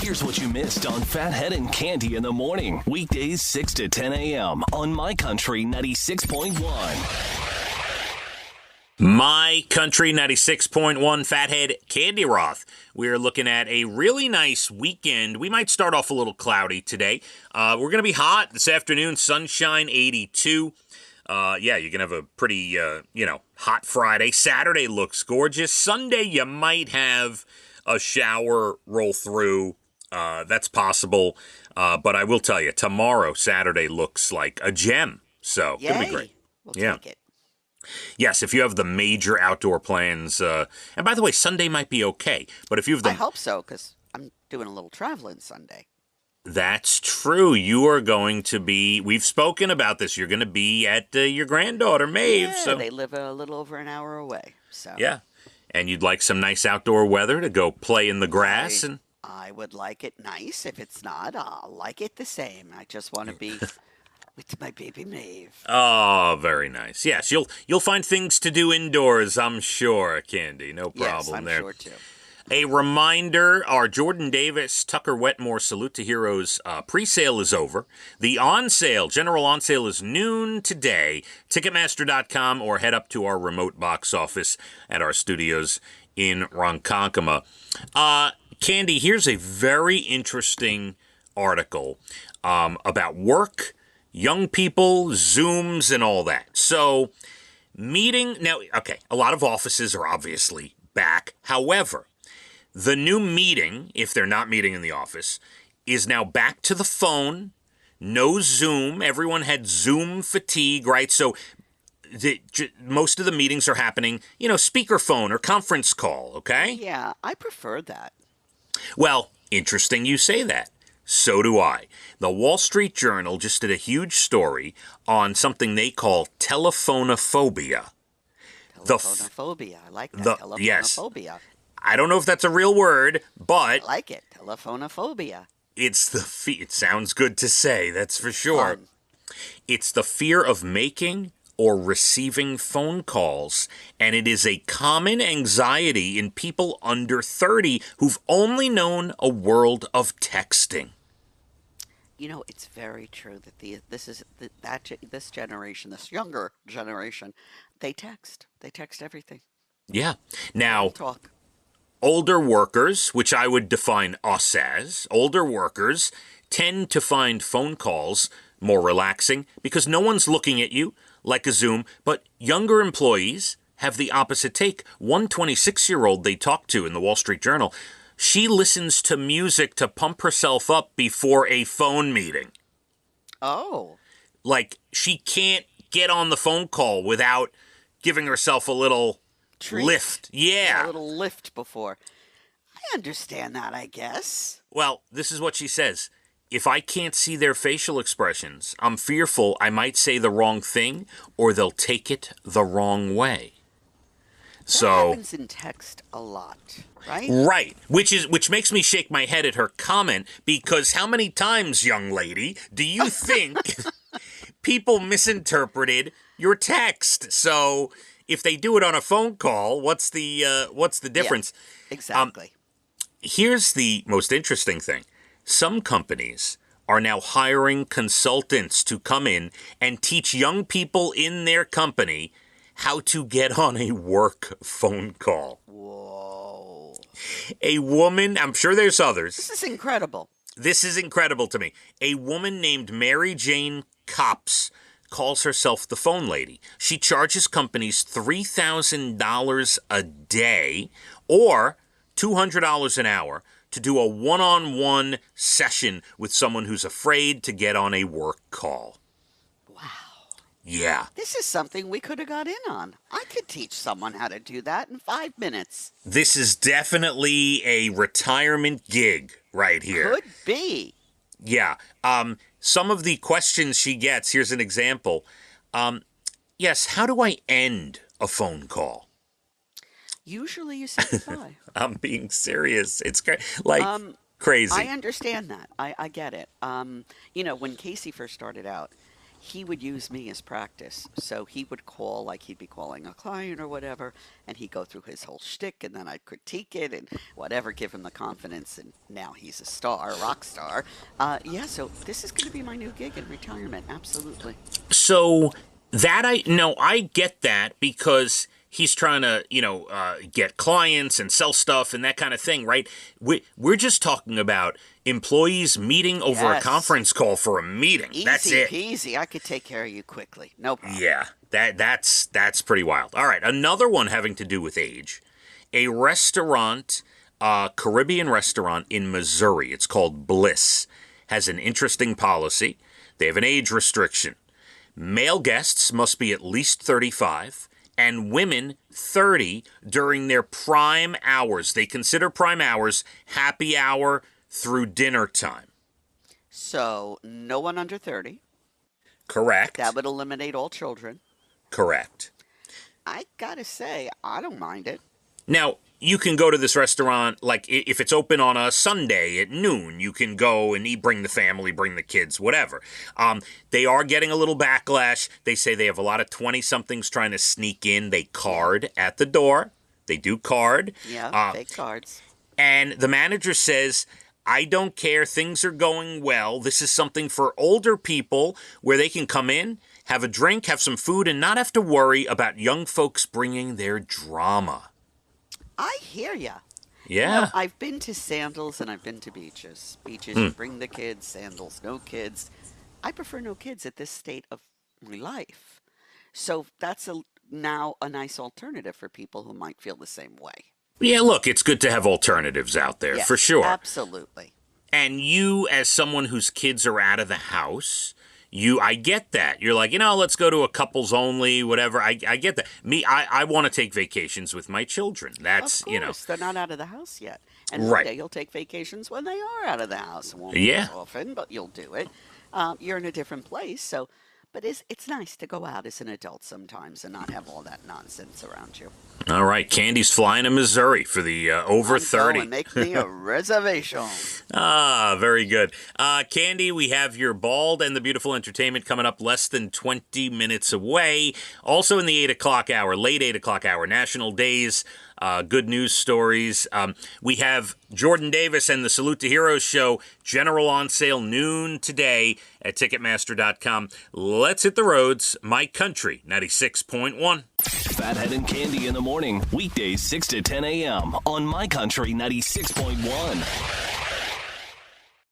Here's what you missed on Phathead and Cande in the morning. Weekdays 6 to 10 a.m. on My Country 96.1. My Country 96.1 Phathead Cande Roth. We're looking at a really nice weekend. We might start off a little cloudy today. We're going to be hot this afternoon, sunshine 82. You're going to have a pretty, hot Friday. Saturday looks gorgeous. Sunday, you might have a shower roll through. That's possible. But I will tell you, tomorrow, Saturday, looks like a gem. So, it'll be great. We'll take it. Yes, if you have the major outdoor plans, and by the way, Sunday might be okay, but if you have the... I hope so, because I'm doing a little traveling Sunday. That's true. You are going to be, we've spoken about this, you're going to be at your granddaughter, Maeve. Yeah, they live a little over an hour away, so... Yeah, and you'd like some nice outdoor weather to go play in the grass? I would like it nice. If it's not, I'll like it the same. I just want to be... with my baby Maeve. Oh, very nice. Yes, you'll find things to do indoors, I'm sure, Cande. No problem there. Yes, I'm sure too. A reminder, our Jordan Davis, Tucker Wetmore Salute to Heroes pre-sale is over. The on-sale, general on-sale is noon today. Ticketmaster.com or head up to our remote box office at our studios in Ronkonkoma. Cande, here's a very interesting article about work, young people, Zooms, and all that. So, a lot of offices are obviously back. However, the new meeting, if they're not meeting in the office, is now back to the phone, no Zoom. Everyone had Zoom fatigue, right? So, most of the meetings are happening, speakerphone or conference call, okay? Yeah, I prefer that. Well, interesting you say that. So do I. The Wall Street Journal just did a huge story on something they call telephonophobia. Telephonophobia. I like that. Telephonophobia. Yes. I don't know if that's a real word, but... I like it. Telephonophobia. It sounds good to say, that's for sure. Fun. It's the fear of making or receiving phone calls, and it is a common anxiety in people under 30 who've only known a world of texting. It's very true that this generation, this younger generation, they text. They text everything. Yeah. Now, talk. Older workers, which I would define us as, older workers tend to find phone calls more relaxing because no one's looking at you like a Zoom, but younger employees have the opposite take. One 26-year-old they talked to in the Wall Street Journal, she listens to music to pump herself up before a phone meeting. Oh. Like, she can't get on the phone call without giving herself a little lift. Yeah. A little lift before. I understand that, I guess. Well, this is what she says. If I can't see their facial expressions, I'm fearful I might say the wrong thing or they'll take it the wrong way. That happens in text a lot, right? Right, which makes me shake my head at her comment, because how many times, young lady, do you think people misinterpreted your text? So if they do it on a phone call, what's the difference? Yeah, exactly. Here's the most interesting thing. Some companies are now hiring consultants to come in and teach young people in their company how to get on a work phone call. Whoa. A woman, I'm sure there's others. This is incredible. This is incredible to me. A woman named Mary Jane Copps calls herself the phone lady. She charges companies $3,000 a day or $200 an hour to do a one-on-one session with someone who's afraid to get on a work call. Wow. Yeah. This is something we could have got in on. I could teach someone how to do that in 5 minutes. This is definitely a retirement gig right here. Could be. Yeah. Some of the questions she gets, here's an example. Yes, how do I end a phone call? Usually you say goodbye. I'm being serious. It's crazy. Crazy. I understand that. I get it. When Casey first started out, he would use me as practice. So he would call, like he'd be calling a client or whatever, and he'd go through his whole shtick, and then I'd critique it and whatever, give him the confidence, and now he's a star, a rock star. Yeah, so this is going to be my new gig in retirement, absolutely. So I get that because he's trying to, get clients and sell stuff and that kind of thing, right? We're just talking about employees meeting over a conference call for a meeting. Easy That's it. Peasy. I could take care of you quickly. No problem. Yeah, that's pretty wild. All right, another one having to do with age. A restaurant, Caribbean restaurant in Missouri, it's called Bliss, has an interesting policy. They have an age restriction. Male guests must be at least 35 and women 30 during their prime hours. They consider prime hours happy hour through dinner time. So no one under 30. Correct. That would eliminate all children. Correct. I gotta say, I don't mind it. Now, you can go to this restaurant, like, if it's open on a Sunday at noon, you can go and bring the family, bring the kids, whatever. They are getting a little backlash. They say they have a lot of 20-somethings trying to sneak in. They card at the door. They do card. Yeah, fake cards. And the manager says, I don't care. Things are going well. This is something for older people where they can come in, have a drink, have some food, and not have to worry about young folks bringing their drama. I hear ya. Yeah. You know, I've been to Sandals and I've been to beaches. Beaches, you bring the kids. Sandals, no kids. I prefer no kids at this state of my life. So that's now a nice alternative for people who might feel the same way. Yeah, look, it's good to have alternatives out there, Yes, for sure. Absolutely. And you, as someone whose kids are out of the house, I get that. You're like, let's go to a couples only, whatever. I get that. I want to take vacations with my children. That's, Of course, they're not out of the house yet. And one Right. day you'll take vacations when they are out of the house. It won't be Yeah. as often, but you'll do it. You're in a different place, so. But it's nice to go out as an adult sometimes and not have all that nonsense around you. All right, Candy's flying to Missouri for the over 30. Going, make me a reservation. Very good. Candy, we have your Bald and the Beautiful entertainment coming up less than 20 minutes away. Also in the 8 o'clock hour, late 8 o'clock hour, National Days, good news stories. We have Jordan Davis and the Salute to Heroes show, general on sale noon today at Ticketmaster.com. Let's hit the roads. My Country 96.1. Phathead and Cande in the morning, weekdays 6 to 10 a.m. on My Country 96.1.